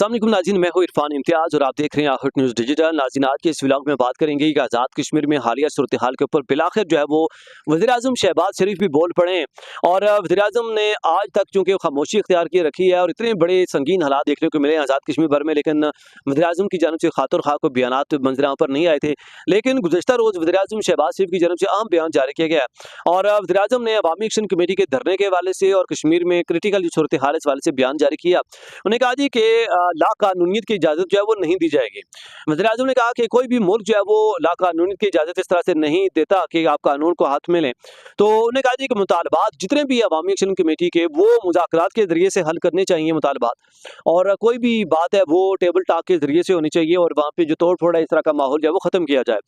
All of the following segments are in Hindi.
अस्सलामुअलैकुम नाज़रीन, मैं हूं इरफान इम्तियाज़ और आप देख रहे हैं आहट न्यूज़ डिजिटल। नाज़रीन, आज के इस व्लॉग में बात करेंगे कि आज़ाद कश्मीर में हालिया सूरत हाल के ऊपर बिलाखिर जो है वो वज़ीर-ए-आज़म शहबाज शरीफ भी बोल पड़े हैं। और वज़ीर-ए-आज़म ने आज तक चूँकि खामोशी इख्तियार की रखी है और इतने बड़े संगीन हालात देखने को मिले हैं आज़ाद कश्मीर भर में, लेकिन वज़ीर-ए-आज़म की जानिब से खातिर ख़्वाह कोई बयानात मंज़र-ए-आम पर नहीं आए थे। लेकिन गुज़श्ता रोज़ वज़ीर-ए-आज़म शहबाज शरीफ की जानिब से अहम बयान जारी किया गया है और वज़ीर-ए-आज़म ने अवामी एक्शन कमेटी के धरने के हवाले से और कश्मीर में क्रिटिकल जो सूरत हाल है इस हवाले से बयान जारी किया। उन्होंने कहा जी कि लाक़ानूनीयत की इजाज़त जो है वो नहीं दी जाएगी। वज़ीर-ए-आज़म ने कहा कि कोई भी मुल्क जो है वो लाक़ानूनीयत की इजाज़त इस तरह से नहीं देता कि आप कानून को हाथ में लें। तो उन्होंने कहा जी कि मुतालबात जितने भी अवामी एक्शन कमेटी के वो मुज़ाकरात के ज़रिए से हल करने चाहिए मुतालबात, और कोई भी बात है वो टेबल टॉक के ज़रिए से होनी चाहिए और वहाँ पे जो तोड़-फोड़ है इस तरह का माहौल जो है वो ख़त्म किया जाए।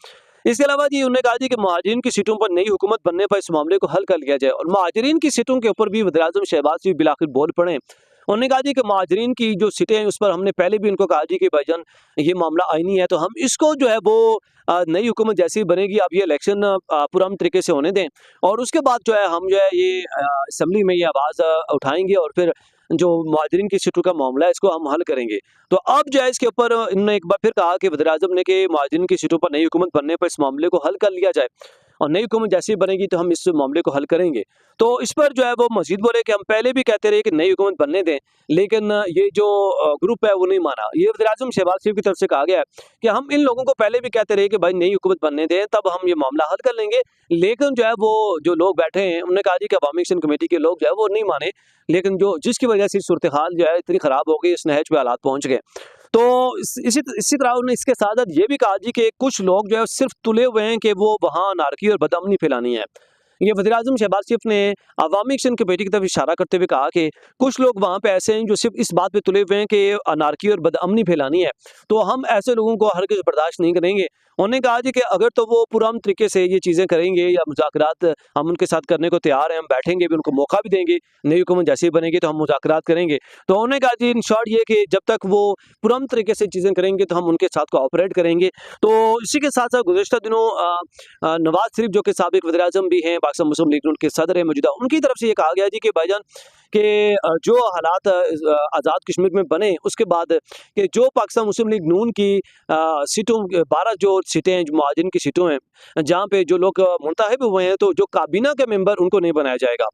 इसके अलावा जी उन्होंने कहा जी कि मुहाजिरीन की सीटों पर नई हुकूमत बनने पर इस मामले को हल कर लिया जाए और मुहाजिरीन की सीटों के ऊपर भी वज़ीर-ए-आज़म शहबाज शरीफ बिलाखिर बोल पड़े। उन्होंने कहा जी कि मुहाजिरीन की जो सीटें हैं उस पर हमने पहले भी उनको कहा जी कि भाईजान ये मामला आईनी है, तो हम इसको जो है वो नई हुकूमत जैसी ही बनेगी आप ये इलेक्शन पुरअमन तरीके से होने दें और उसके बाद जो है हम जो है ये असेंबली में ये आवाज़ उठाएँगे और फिर जो मुहाजिरीन की सीटों का मामला है इसको हम हल करेंगे। तो अब जो है इसके ऊपर इन्होंने एक बार फिर कहा कि वज़ीर-ए-आज़म ने कि मुहाजिरीन की सीटों पर नई हुकूमत बनने पर इस मामले को हल कर लिया जाए और नई हुकूमत जैसी बनेगी तो हम इस मामले को हल करेंगे। तो इस पर जो है वो मज़ीद बोले कि हम पहले भी कहते रहे कि नई हुकूमत बनने दें, लेकिन ये जो ग्रुप है वो नहीं माना। ये वज़ीर-ए-आज़म शहबाज शरीफ की तरफ से कहा गया है कि हम इन लोगों को पहले भी कहते रहे कि भाई नई हुकूमत बनने दें, तब हम ये मामला हल कर लेंगे। लेकिन जो है वो जो लोग बैठे हैं उन्होंने कहा जी कि अवामी एक्शन कमेटी के लोग जो है वो नहीं माने, लेकिन जो जिसकी वजह से सूरत हाल जो है इतनी ख़राब हो गई, इस नहज पे हालात पहुँच गए। तो इसी तरह उन्होंने इसके साथ-साथ ये भी कहा जी कि कुछ लोग जो है सिर्फ तुले हुए हैं कि वो वहाँ अनारकी और बदअमनी फैलानी है। ये वज़ीर-ए-आज़म शहबाज शरीफ ने अवामी एक्शन कमेटी की तरफ इशारा करते हुए कहा कि कुछ लोग वहाँ पे ऐसे हैं जो सिर्फ इस बात पे तुले हुए हैं कि अनारकी और बदअमनी फैलानी है, तो हम ऐसे लोगों को हरगिज़ बर्दाश्त नहीं करेंगे। उन्होंने कहा जी कि अगर तो वो पुरअमन तरीके से ये चीज़ें करेंगे या मुज़ाकरात हम उनके साथ करने को तैयार हैं, हम बैठेंगे भी, उनको मौका भी देंगे, नई हुकूमत जैसे ही बनेगी तो हम मुज़ाकरात करेंगे। तो उन्होंने कहा जी इन शॉर्ट ये कि जब तक वो पुरअमन तरीके से चीज़ें करेंगे तो हम उनके साथ कोऑपरेट करेंगे। तो इसी के साथ-साथ गुज़श्ता दिनों नवाज़ शरीफ जो कि साबिक़ वज़ीर-ए-आज़म भी हैं, पाकिस्तान मुस्लिम लीग नून के सदर हैं मौजूदा, उनकी तरफ से ये कहा गया जी कि भाईजान कि जो हालात आज़ाद कश्मीर में बने उसके बाद कि जो पाकिस्तान मुस्लिम लीग नून की सीटों 12 जो सीटें हैं, जो मुहाजिरीन की सीटों हैं, जहाँ पे जो लोग मुंतखब हुए हैं, तो जो काबीना के मेंबर उनको नहीं बनाया जाएगा।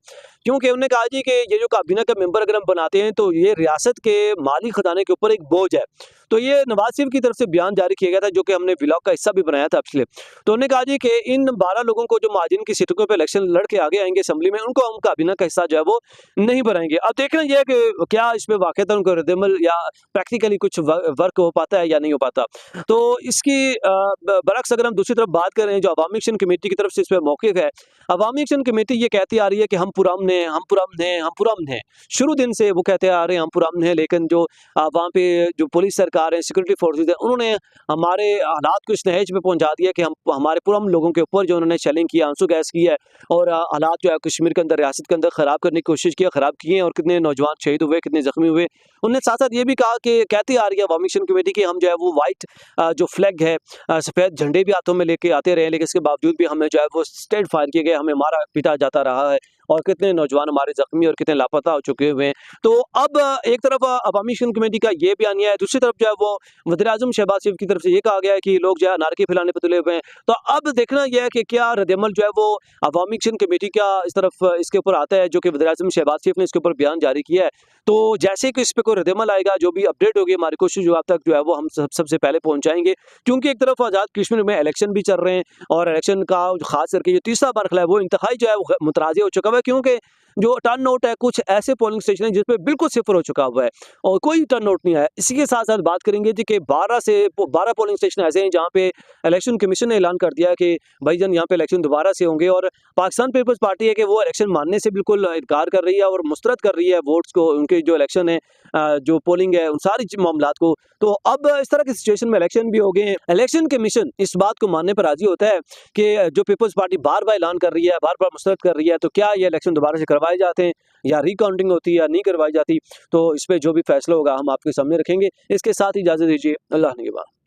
क्योंकि उन्होंने कहा जी कि ये जो काबीना का मेंबर अगर हम बनाते हैं तो ये रियासत के माली खजाने के ऊपर एक बोझ है। तो ये नवाज़ शरीफ की तरफ से बयान जारी किया गया था जो कि हमने व्लॉग का हिस्सा भी बनाया था पिछले। तो उन्होंने कहा जी कि इन 12 लोगों को जो मुहाजिरीन की सीटों पे इलेक्शन लड़ के आगे आएंगे असेंबली में, उनको हम काबीना का हिस्सा जो है वो नहीं बनाएंगे। अब देखना ये है कि क्या इसमें वाक़ईतन उनको रद्द-ए-अमल या प्रैक्टिकली कुछ वर्क हो पाता है या नहीं हो पाता। तो इसकी बरअक्स अगर हम दूसरी तरफ बात करें जो अवामी एक्शन कमेटी की तरफ से इस पे मौक़िफ़ है, अवामी एक्शन कमेटी ये कहती आ रही है कि हम पुरअमन हैं, हम पुरअमन हैं, हम पुरअमन हैं। शुरू दिन से वो कहते आ रहे हैं हम पुरअमन हैं, लेकिन जो वहाँ पे जो पुलिस सरकार है, सिक्योरिटी फोर्सेस है, उन्होंने हमारे हालात को इस नहज में पहुँचा दिया कि हम हमारे पुरअमन लोगों के ऊपर जो उन्होंने शेलिंग किया, आंसू गैस की है और हालात जो है कश्मीर के अंदर, रियासत के अंदर ख़राब करने की कोशिश की है, ख़राब किए हैं और कितने नौजवान शहीद हुए, कितने ज़ख्मी हुए। उन्होंने साथ-साथ ये भी कहा कि कहती आ रही है अवामी एक्शन कमेटी कि हम जो है वो व्हाइट जो फ्लैग है, सफ़ेद झंडे भी हाथों में लेके आते रहे, लेकिन इसके बावजूद भी हमें जो है वो स्ट्रेट फायर किए गए, हमें मारा पीटा जाता रहा है और कितने नौजवान हमारे ज़ख्मी और कितने लापता हो चुके हुए हैं। तो अब एक तरफ अवामी एक्शन कमेटी का ये बयानिया है, दूसरी तरफ जो है वो वज़ीर-ए-आज़म शहबाज शरीफ की तरफ से ये कहा गया है कि लोग जो है अनारकी फैलाने पे तुले हुए हैं। तो अब देखना यह है कि क्या रद्द-ए-अमल जो है वो अवामी एक्शन कमेटी का इस तरफ इसके ऊपर आता है, जो कि वज़ीर-ए-आज़म शहबाज शरीफ ने इसके ऊपर बयान जारी किया है। तो जैसे कि इस पे कोई रद्द-ए-अमल आएगा, जो भी अपडेट होगी, हमारी कोशिश जो आप तक जो है वो हम सबसे पहले पहुँचाएँगे। क्योंकि एक तरफ आज़ाद कश्मीर में इलेक्शन भी चल रहे हैं और इलेक्शन का ख़ास करके जो तीसरा मरहला है वो इंतहाई जो है वो मुतराज़ी हो चुका है, क्योंकि जो टर्न आउट है कुछ ऐसे पोलिंग स्टेशन है जिसपे बिल्कुल सिफ़र हो चुका हुआ है और कोई टर्न आउट नहीं आया। इसी के साथ-साथ बात करेंगे जी कि 12 पोलिंग स्टेशन ऐसे हैं जहाँ पे इलेक्शन कमीशन ने ऐलान कर दिया है कि भाईजान यहाँ पे इलेक्शन दोबारा से होंगे और पाकिस्तान पीपल्स पार्टी है कि वो इलेक्शन मानने से बिल्कुल इनकार कर रही है और मुस्तरद कर रही है वोट्स को, उनके जो इलेक्शन है, जो पोलिंग है, उन सारी मामलात को। तो अब इस तरह की सिचुएशन में इलेक्शन भी हो गए हैं। इलेक्शन कमीशन इस बात को मानने पर राज़ी होता है कि जो पीपल्स पार्टी बार-बार ऐलान कर रही है, बार-बार मुस्तरद कर रही है, तो क्या ये इलेक्शन दोबारा से करवाए जाते हैं या रिकाउंटिंग होती है या नहीं करवाई जाती। तो इस पे जो भी फैसला होगा हम आपके सामने रखेंगे। इसके साथ ही इजाज़त दीजिए। अल्लाह निगहबान।